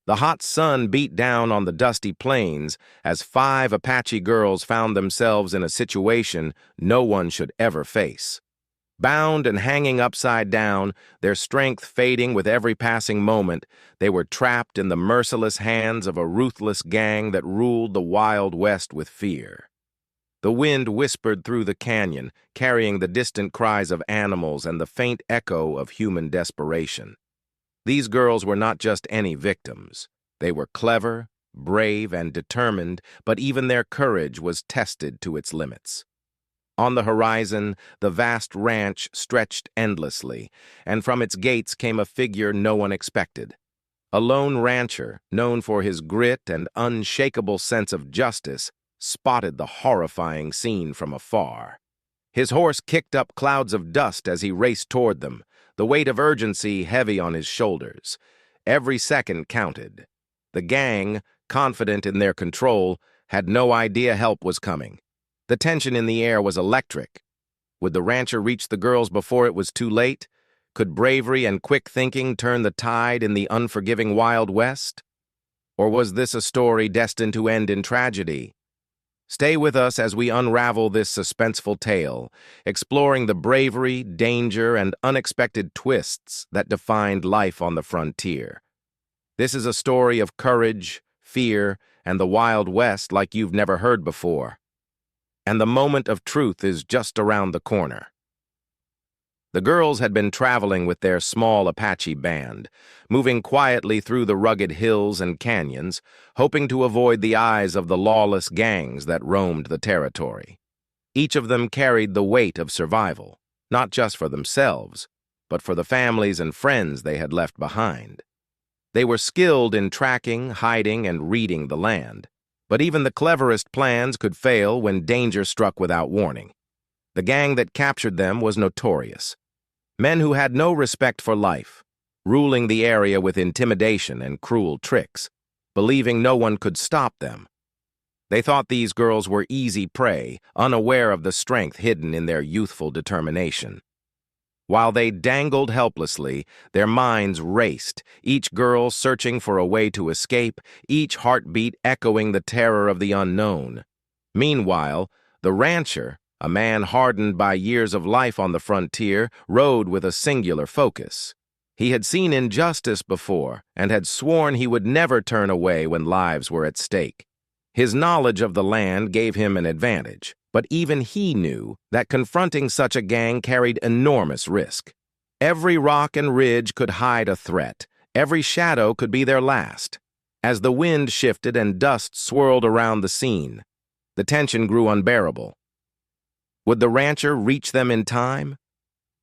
The hot sun beat down on the dusty plains as 5 Apache girls found themselves in a situation no one should ever face. Bound and hanging upside down, their strength fading with every passing moment, they were trapped in the merciless hands of a ruthless gang that ruled the Wild West with fear. The wind whispered through the canyon, carrying the distant cries of animals and the faint echo of human desperation. These girls were not just any victims. They were clever, brave, and determined, but even their courage was tested to its limits. On the horizon, the vast ranch stretched endlessly, and from its gates came a figure no one expected. A lone rancher, known for his grit and unshakable sense of justice, spotted the horrifying scene from afar. His horse kicked up clouds of dust as he raced toward them, the weight of urgency heavy on his shoulders. Every second counted. The gang, confident in their control, had no idea help was coming. The tension in the air was electric. Would the rancher reach the girls before it was too late? Could bravery and quick thinking turn the tide in the unforgiving Wild West? Or was this a story destined to end in tragedy? Stay with us as we unravel this suspenseful tale, exploring the bravery, danger, and unexpected twists that defined life on the frontier. This is a story of courage, fear, and the Wild West like you've never heard before. And the moment of truth is just around the corner. The girls had been traveling with their small Apache band, moving quietly through the rugged hills and canyons, hoping to avoid the eyes of the lawless gangs that roamed the territory. Each of them carried the weight of survival, not just for themselves, but for the families and friends they had left behind. They were skilled in tracking, hiding, and reading the land, but even the cleverest plans could fail when danger struck without warning. The gang that captured them was notorious. Men who had no respect for life, ruling the area with intimidation and cruel tricks, believing no one could stop them. They thought these girls were easy prey, unaware of the strength hidden in their youthful determination. While they dangled helplessly, their minds raced, each girl searching for a way to escape, each heartbeat echoing the terror of the unknown. Meanwhile, the rancher, a man hardened by years of life on the frontier, rode with a singular focus. He had seen injustice before and had sworn he would never turn away when lives were at stake. His knowledge of the land gave him an advantage, but even he knew that confronting such a gang carried enormous risk. Every rock and ridge could hide a threat. Every shadow could be their last. As the wind shifted and dust swirled around the scene, the tension grew unbearable. Would the rancher reach them in time?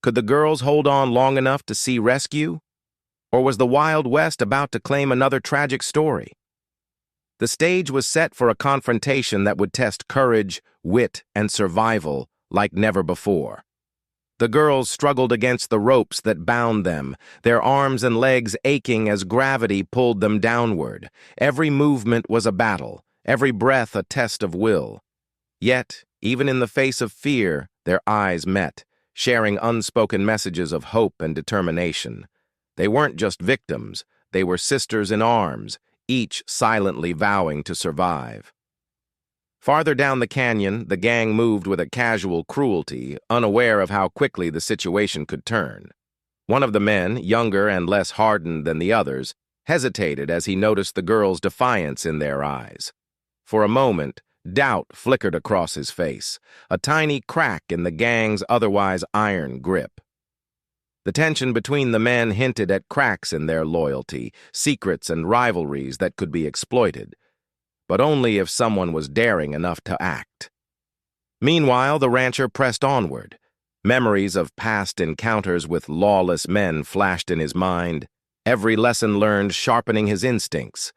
Could the girls hold on long enough to see rescue? Or was the Wild West about to claim another tragic story? The stage was set for a confrontation that would test courage, wit, and survival like never before. The girls struggled against the ropes that bound them, their arms and legs aching as gravity pulled them downward. Every movement was a battle, every breath a test of will. Yet, even in the face of fear, their eyes met, sharing unspoken messages of hope and determination. They weren't just victims, they were sisters in arms, each silently vowing to survive. Farther down the canyon, the gang moved with a casual cruelty, unaware of how quickly the situation could turn. One of the men, younger and less hardened than the others, hesitated as he noticed the girls' defiance in their eyes. For a moment, doubt flickered across his face, a tiny crack in the gang's otherwise iron grip. The tension between the men hinted at cracks in their loyalty, secrets and rivalries that could be exploited, but only if someone was daring enough to act. Meanwhile, the rancher pressed onward. Memories of past encounters with lawless men flashed in his mind, every lesson learned sharpening his instincts.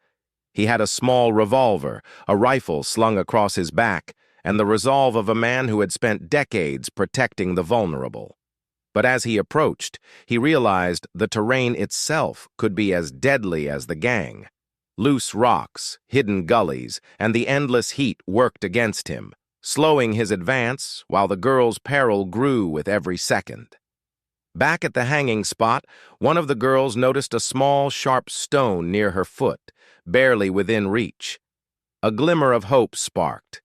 He had a small revolver, a rifle slung across his back, and the resolve of a man who had spent decades protecting the vulnerable. But as he approached, he realized the terrain itself could be as deadly as the gang. Loose rocks, hidden gullies, and the endless heat worked against him, slowing his advance while the girl's peril grew with every second. Back at the hanging spot, one of the girls noticed a small, sharp stone near her foot, barely within reach. A glimmer of hope sparked.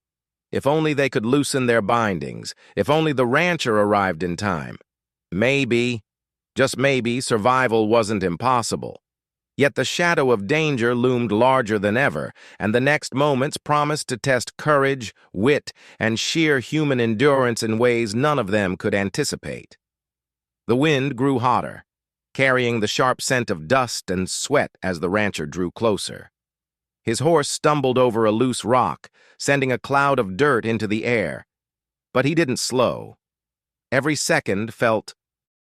If only they could loosen their bindings, if only the rancher arrived in time. Maybe, just maybe, survival wasn't impossible. Yet the shadow of danger loomed larger than ever, and the next moments promised to test courage, wit, and sheer human endurance in ways none of them could anticipate. The wind grew hotter, carrying the sharp scent of dust and sweat as the rancher drew closer. His horse stumbled over a loose rock, sending a cloud of dirt into the air. But he didn't slow. Every second felt